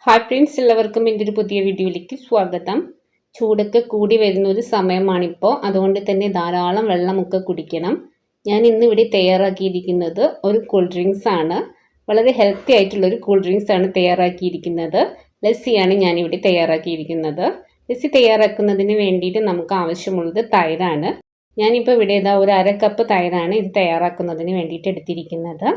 Hi friends, എല്ലാവർക്കും എൻ്റെ ഒരു പുതിയ വീഡിയോയിലേക്ക് സ്വാഗതം. ചൂടൊക്കെ കൂടി വരുന്ന ഒരു സമയമാണിപ്പോൾ. അതുകൊണ്ട് തന്നെ ധാരാളം വെള്ളമൊക്കെ കുടിക്കണം. ഞാൻ ഇന്നിവിടെ തയ്യാറാക്കിയിരിക്കുന്നത് ഒരു കൂൾ ഡ്രിങ്ക്സ് ആണ്. വളരെ ഹെൽത്തി ആയിട്ടുള്ളൊരു കൂൾ ഡ്രിങ്ക്സ് ആണ് തയ്യാറാക്കിയിരിക്കുന്നത്. ലസ്സിയാണ് ഞാനിവിടെ തയ്യാറാക്കിയിരിക്കുന്നത്. ലസ്സി തയ്യാറാക്കുന്നതിന് വേണ്ടിയിട്ട് നമുക്ക് ആവശ്യമുള്ളത് തൈരാണ്. ഞാനിപ്പോൾ ഇവിടെ ഒരു 1/2 കപ്പ് തൈരാണ് ഇത് തയ്യാറാക്കുന്നതിന് വേണ്ടിയിട്ട് എടുത്തിരിക്കുന്നത്.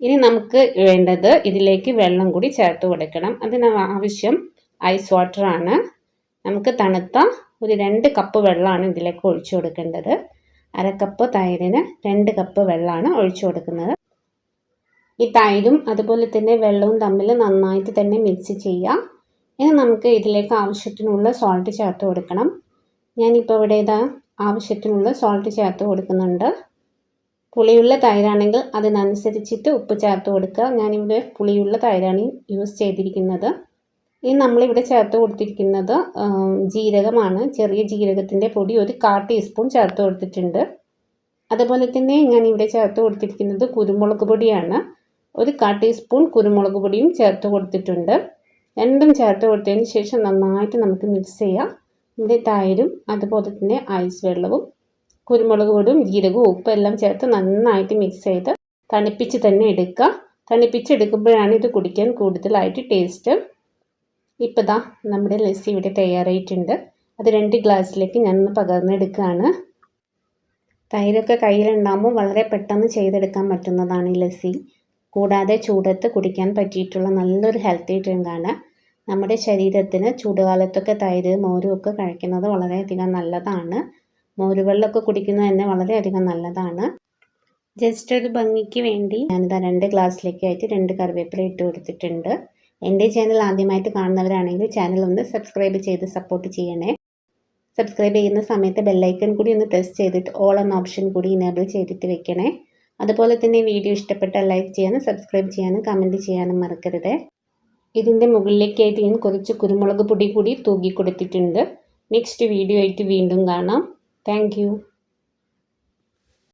ഇനി നമുക്ക് വേണ്ടത് ഇതിലേക്ക് വെള്ളം കൂടി ചേർത്ത് കൊടുക്കണം. അതിന് ആവശ്യം ഐസ് വാട്ടർ ആണ്. നമുക്ക് തണുത്ത ഒരു 2 കപ്പ് വെള്ളമാണ് ഇതിലേക്ക് ഒഴിച്ചു കൊടുക്കേണ്ടത്. 1/2 കപ്പ് തൈരിന് 2 കപ്പ് വെള്ളമാണ് ഒഴിച്ചു കൊടുക്കുന്നത്. ഈ തൈരും അതുപോലെ തന്നെ വെള്ളവും തമ്മിൽ നന്നായിട്ട് തന്നെ മിക്സ് ചെയ്യുക. ഇനി നമുക്ക് ഇതിലേക്ക് ആവശ്യത്തിനുള്ള സോൾട്ട് ചേർത്ത് കൊടുക്കണം. ഞാനിപ്പോൾ ഇവിടെ ആവശ്യത്തിനുള്ള സോൾട്ട് ചേർത്ത് കൊടുക്കുന്നുണ്ട്. പുളിയുള്ള തൈരാണെങ്കിൽ അതിനനുസരിച്ചിട്ട് ഉപ്പ് ചേർത്ത് കൊടുക്കുക. ഞാനിവിടെ പുളിയുള്ള തൈരാണ് യൂസ് ചെയ്തിരിക്കുന്നത്. ഇനി നമ്മളിവിടെ ചേർത്ത് കൊടുത്തിരിക്കുന്നത് ജീരകമാണ്. ചെറിയ ജീരകത്തിൻ്റെ പൊടി ഒരു 1/4 ടീസ്പൂൺ ചേർത്ത് കൊടുത്തിട്ടുണ്ട്. അതുപോലെ തന്നെ ഞാനിവിടെ ചേർത്ത് കൊടുത്തിരിക്കുന്നത് കുരുമുളക് പൊടിയാണ്. ഒരു 1/4 ടീസ്പൂൺ കുരുമുളക് പൊടിയും ചേർത്ത് കൊടുത്തിട്ടുണ്ട്. രണ്ടും ചേർത്ത് കൊടുത്തതിന് ശേഷം നന്നായിട്ട് നമുക്ക് മിക്സ് ചെയ്യാം. ഇവിടെ തൈരും അതുപോലെ തന്നെ ഐസ് വെള്ളവും കുരുമുളക് പൊടിയും ജീരകവും ഉപ്പും എല്ലാം ചേർത്ത് നന്നായിട്ട് മിക്സ് ചെയ്ത് തണുപ്പിച്ച് തന്നെ എടുക്കുക. തണുപ്പിച്ചെടുക്കുമ്പോഴാണ് ഇത് കുടിക്കാൻ കൂടുതലായിട്ട് ടേസ്റ്റ്. ഇപ്പോൾ നമ്മുടെ ലസ്സി ഇവിടെ തയ്യാറായിട്ടുണ്ട്. അത് 2 ഗ്ലാസ്സിലേക്ക് ഞാനൊന്ന് പകർന്നെടുക്കുകയാണ്. തൈരൊക്കെ കയ്യിലുണ്ടാകുമ്പോൾ വളരെ പെട്ടെന്ന് ചെയ്തെടുക്കാൻ പറ്റുന്നതാണ് ഈ ലസ്സി. കൂടാതെ ചൂടത്ത് കുടിക്കാൻ പറ്റിയിട്ടുള്ള നല്ലൊരു ഹെൽത്തി ഡ്രിങ്കാണ്. നമ്മുടെ ശരീരത്തിന് ചൂടുകാലത്തൊക്കെ തൈര് മോരും ഒക്കെ കഴിക്കുന്നത് വളരെയധികം നല്ലതാണ്. മോരുവെള്ളമൊക്കെ കുടിക്കുന്നത് തന്നെ വളരെയധികം നല്ലതാണ്. ജസ്റ്റ് ഒരു ഭംഗിക്ക് വേണ്ടി ഞാനിതാ 2 ഗ്ലാസ്സിലേക്കായിട്ട് 2 കറിവേപ്പില ഇട്ട് കൊടുത്തിട്ടുണ്ട്. എൻ്റെ ചാനൽ ആദ്യമായിട്ട് കാണുന്നവരാണെങ്കിൽ ചാനൽ ഒന്ന് സബ്സ്ക്രൈബ് ചെയ്ത് സപ്പോർട്ട് ചെയ്യണേ. സബ്സ്ക്രൈബ് ചെയ്യുന്ന സമയത്ത് ബെല്ലൈക്കൺ കൂടി ഒന്ന് പ്രസ് ചെയ്തിട്ട് ഓൾ എന്ന ഓപ്ഷൻ കൂടി ഇനേബിൾ ചെയ്തിട്ട് വെക്കണേ. അതുപോലെ തന്നെ വീഡിയോ ഇഷ്ടപ്പെട്ടാൽ ലൈക്ക് ചെയ്യാനും സബ്സ്ക്രൈബ് ചെയ്യാനും കമൻറ്റ് ചെയ്യാനും മറക്കരുത്. ഇതിൻ്റെ മുകളിലേക്കായിട്ട് ഞാൻ കുറച്ച് കുരുമുളക് പൊടി കൂടി തൂക്കി കൊടുത്തിട്ടുണ്ട്. നെക്സ്റ്റ് വീഡിയോ ആയിട്ട് വീണ്ടും കാണാം. Thank you.